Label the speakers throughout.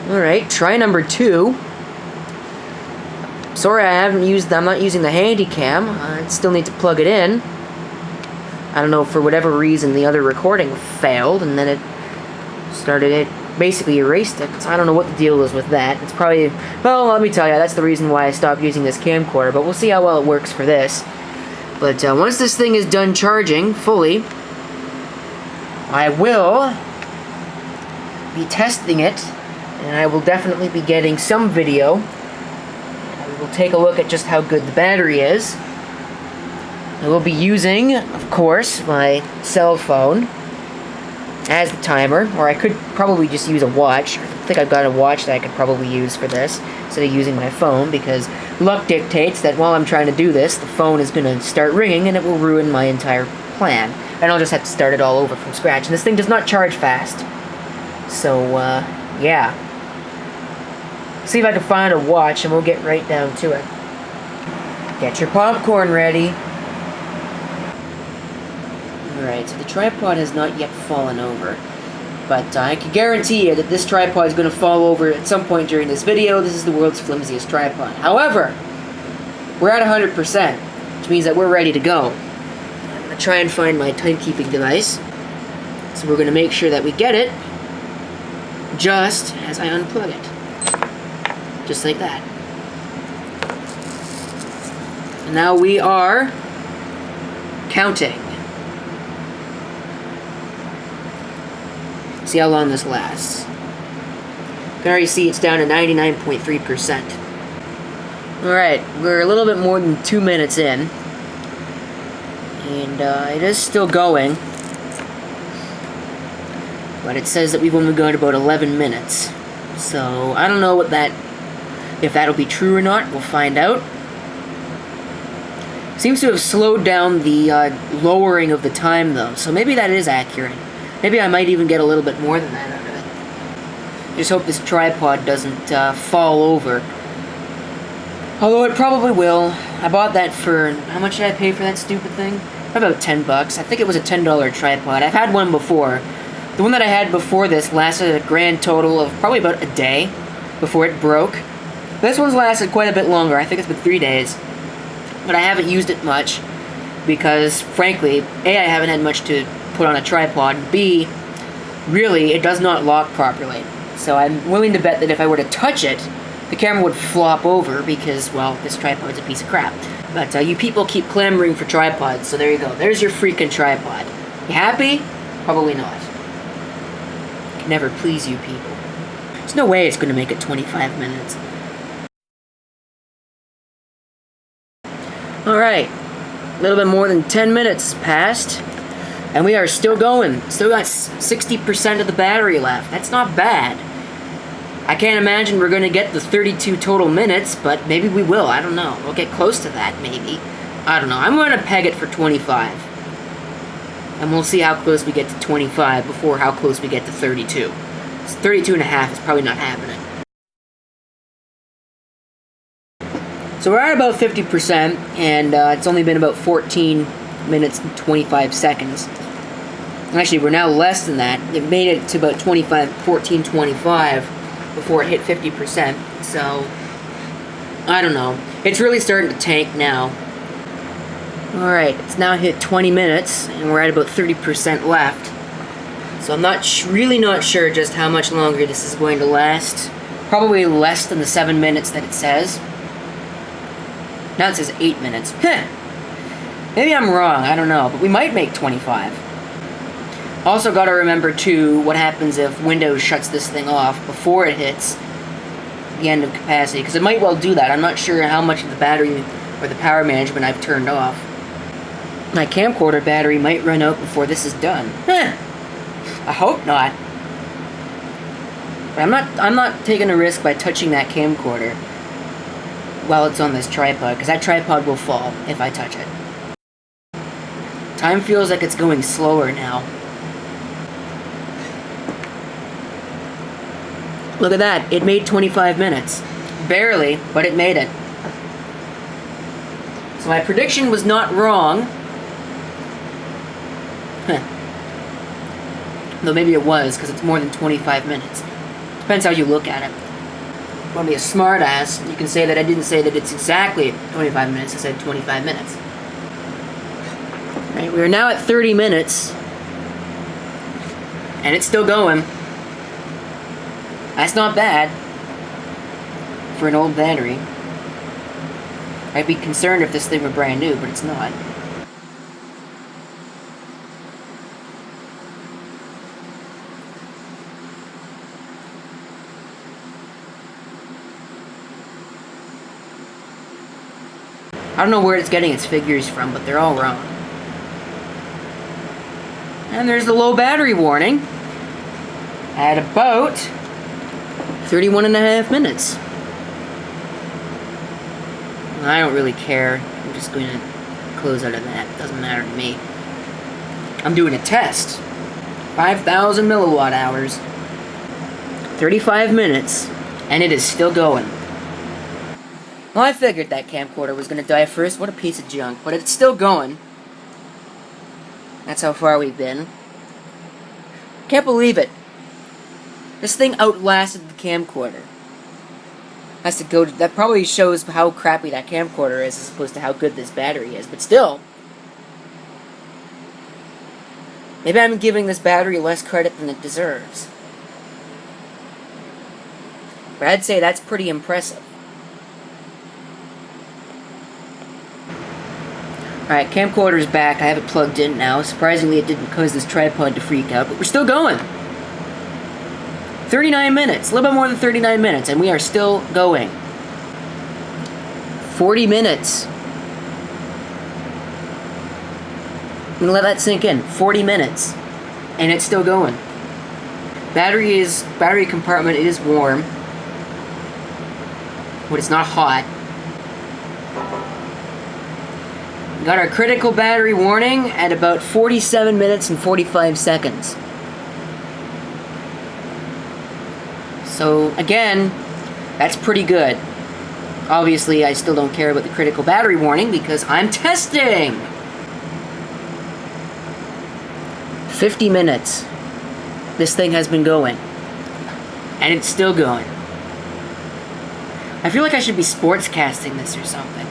Speaker 1: Alright, try number 2. Sorry, I'm not using the handy cam. I still need to plug it in. I don't know, for whatever reason the other recording failed, and then it basically erased it. So I don't know what the deal is with that. It's probably, well, let me tell you, that's the reason why I stopped using this camcorder, but we'll see how well it works for this. But once this thing is done charging fully, I will be testing it, and I will definitely be getting some video. We will take a look at just how good the battery is. I will be using, of course, my cell phone as the timer, or I could probably just use a watch. I think I've got a watch that I could probably use for this instead of using my phone, because luck dictates that while I'm trying to do this, the phone is going to start ringing and it will ruin my entire plan. And I'll just have to start it all over from scratch. And this thing does not charge fast. So, yeah. See if I can find a watch and we'll get right down to it. Get your popcorn ready. Alright, so the tripod has not yet fallen over. But I can guarantee you that this tripod is going to fall over at some point during this video. This is the world's flimsiest tripod. However, we're at 100%, which means that we're ready to go. I'm going to try and find my timekeeping device. So we're going to make sure that we get it just as I unplug it. Just like that. And now we are counting. See how long this lasts. You can already see it's down to 99.3%. Alright, we're a little bit more than 2 minutes in. And it is still going. But it says that we've only gone about 11 minutes. So, I don't know what if that'll be true or not. We'll find out. Seems to have slowed down the lowering of the time, though. So maybe that is accurate. Maybe I might even get a little bit more than that out of it. Just hope this tripod doesn't fall over. Although it probably will. I bought that for... How much did I pay for that stupid thing? About $10. I think it was a $10 tripod. I've had one before. The one that I had before this lasted a grand total of probably about a day before it broke. This one's lasted quite a bit longer. I think it's been 3 days. But I haven't used it much because, frankly, A, I haven't had much to put on a tripod. B, really, it does not lock properly. So I'm willing to bet that if I were to touch it, the camera would flop over because, well, this tripod's a piece of crap. But you people keep clamoring for tripods, so there you go. There's your freaking tripod. You happy? Probably not. I can never please you people. There's no way it's going to make it 25 minutes. Alright. A little bit more than 10 minutes passed. And we are still going. Still got 60% of the battery left. That's not bad. I can't imagine we're going to get the 32 total minutes, but maybe we will. I don't know. We'll get close to that, maybe. I don't know. I'm going to peg it for 25. And we'll see how close we get to 25 before how close we get to 32. 32 and a half is probably not happening. So we're at about 50%, and it's only been about 14 minutes and 25 seconds. Actually, we're now less than that. It made it to about 14:25 before it hit 50%. So, I don't know. It's really starting to tank now. Alright, it's now hit 20 minutes, and we're at about 30% left. So I'm really not sure just how much longer this is going to last. Probably less than the 7 minutes that it says. Now it says 8 minutes. Maybe I'm wrong, I don't know, but we might make 25. Also gotta remember, too, what happens if Windows shuts this thing off before it hits the end of capacity, because it might well do that. I'm not sure how much of the battery or the power management I've turned off. My camcorder battery might run out before this is done. I hope not. But I'm not taking a risk by touching that camcorder while it's on this tripod, because that tripod will fall if I touch it. Time feels like it's going slower now. Look at that, it made 25 minutes. Barely, but it made it. So my prediction was not wrong. Though maybe it was, because it's more than 25 minutes. Depends how you look at it. Want to be a smart ass, you can say that I didn't say that it's exactly 25 minutes, I said 25 minutes. Right, we're now at 30 minutes. And it's still going. That's not bad for an old battery. I'd be concerned if this thing were brand new, but it's not. I don't know where it's getting its figures from, but they're all wrong. And there's the low battery warning at about 31.5 minutes. I don't really care. I'm just going to close out of that. Doesn't matter to me. I'm doing a test. 5,000 milliwatt hours. 35 minutes. And it is still going. Well, I figured that camcorder was going to die first. What a piece of junk. But it's still going. That's how far we've been. Can't believe it. This thing outlasted the camcorder. Has to go. That probably shows how crappy that camcorder is as opposed to how good this battery is. But still. Maybe I'm giving this battery less credit than it deserves. But I'd say that's pretty impressive. Alright, camcorder's back. I have it plugged in now. Surprisingly, it didn't cause this tripod to freak out, but we're still going. 39 minutes. A little bit more than 39 minutes, and we are still going. 40 minutes. I'm gonna let that sink in. 40 minutes. And it's still going. Battery compartment is warm. But it's not hot. Got our critical battery warning at about 47 minutes and 45 seconds. So, again, that's pretty good. Obviously, I still don't care about the critical battery warning because I'm testing! 50 minutes. This thing has been going. And it's still going. I feel like I should be sportscasting this or something.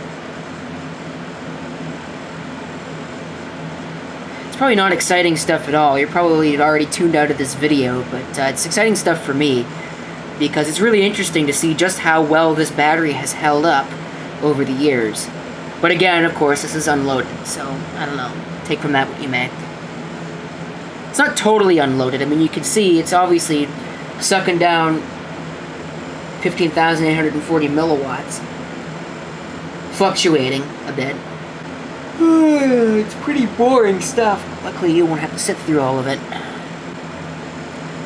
Speaker 1: It's probably not exciting stuff at all. You're probably already tuned out of this video, but it's exciting stuff for me because it's really interesting to see just how well this battery has held up over the years. But again, of course, this is unloaded, so I don't know. Take from that what you may. It's not totally unloaded. I mean, you can see it's obviously sucking down 15,840 milliwatts. Fluctuating a bit. It's pretty boring stuff. Luckily, you won't have to sit through all of it.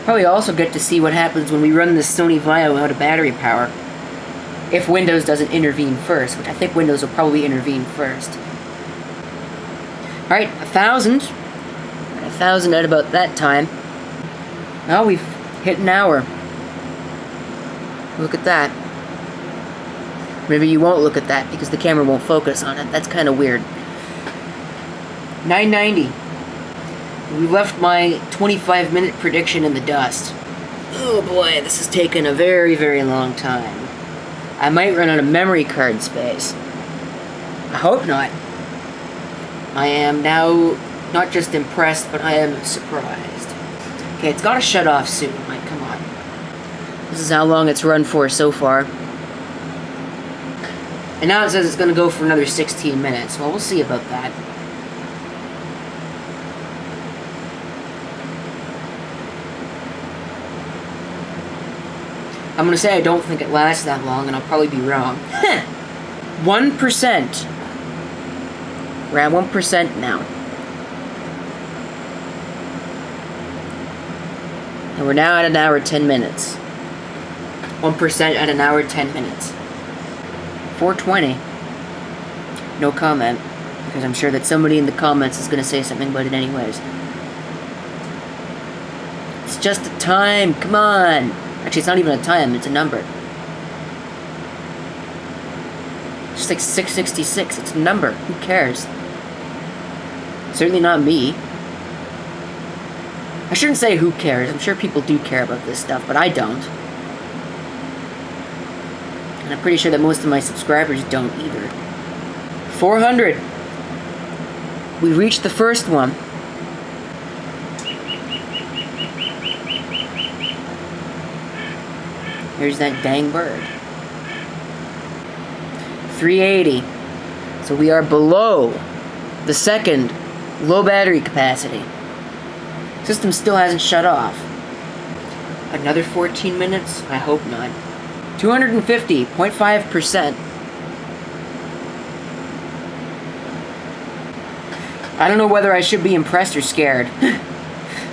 Speaker 1: Probably also get to see what happens when we run this Sony Vaio out of battery power. If Windows doesn't intervene first, which I think Windows will probably intervene first. Alright, 1,000. 1,000 at about that time. Well, we've hit an hour. Look at that. Maybe you won't look at that because the camera won't focus on it. That's kind of weird. 990. We left my 25-minute prediction in the dust. Oh boy, this has taken a very, very long time. I might run out of memory card space. I hope not. I am now not just impressed, but I am surprised. Okay, it's gotta shut off soon. Like, come on. This is how long it's run for so far. And now it says it's gonna go for another 16 minutes. Well, we'll see about that. I'm gonna say I don't think it lasts that long, and I'll probably be wrong. 1%. We're at 1% now. And we're now at an hour 10 minutes. 1% at an hour 10 minutes. 420. No comment, because I'm sure that somebody in the comments is gonna say something about it anyways. It's just a time, come on! Actually, it's not even a time, it's a number. It's just like 666, it's a number, who cares? Certainly not me. I shouldn't say who cares, I'm sure people do care about this stuff, but I don't. And I'm pretty sure that most of my subscribers don't either. 400. We reached the first one. Here's that dang bird. 380. So we are below the second low battery capacity. System still hasn't shut off. Another 14 minutes? I hope not. 250.5%. I don't know whether I should be impressed or scared.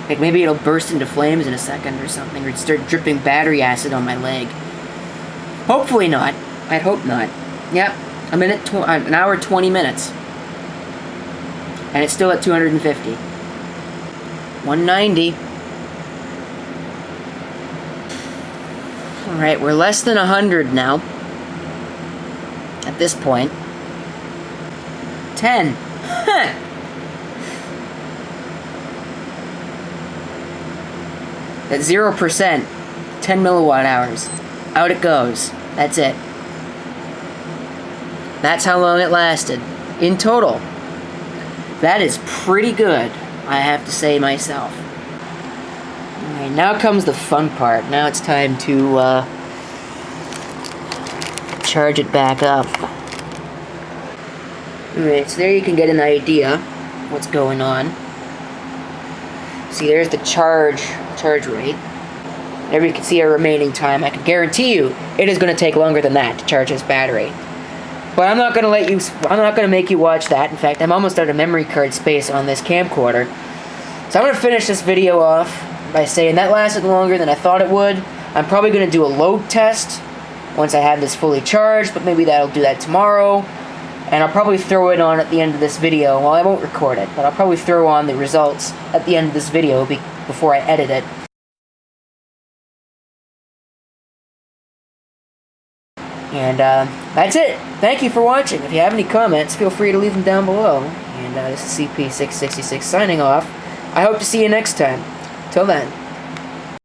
Speaker 1: Like maybe it'll burst into flames in a second or something, or start dripping battery acid on my leg. Hopefully not. I'd hope not. Yep, an hour 20 minutes. And it's still at 250. 190. Alright, we're less than 100 now. At this point. 10. At 0%, 10 milliwatt hours. Out it goes. That's it. That's how long it lasted. In total. That is pretty good, I have to say myself. Alright, now comes the fun part. Now it's time to charge it back up. Alright, so there you can get an idea what's going on. See, there's the charge rate. There you can see our remaining time. I can guarantee you it is going to take longer than that to charge this battery. But I'm not going to make you watch that. In fact, I'm almost out of memory card space on this camcorder. So I'm going to finish this video off by saying that lasted longer than I thought it would. I'm probably going to do a load test once I have this fully charged, but maybe that'll do that tomorrow. And I'll probably throw it on at the end of this video. Well, I won't record it, but I'll probably throw on the results at the end of this video before I edit it. And that's it. Thank you for watching. If you have any comments, feel free to leave them down below. And this is CP666 signing off. I hope to see you next time. Till then.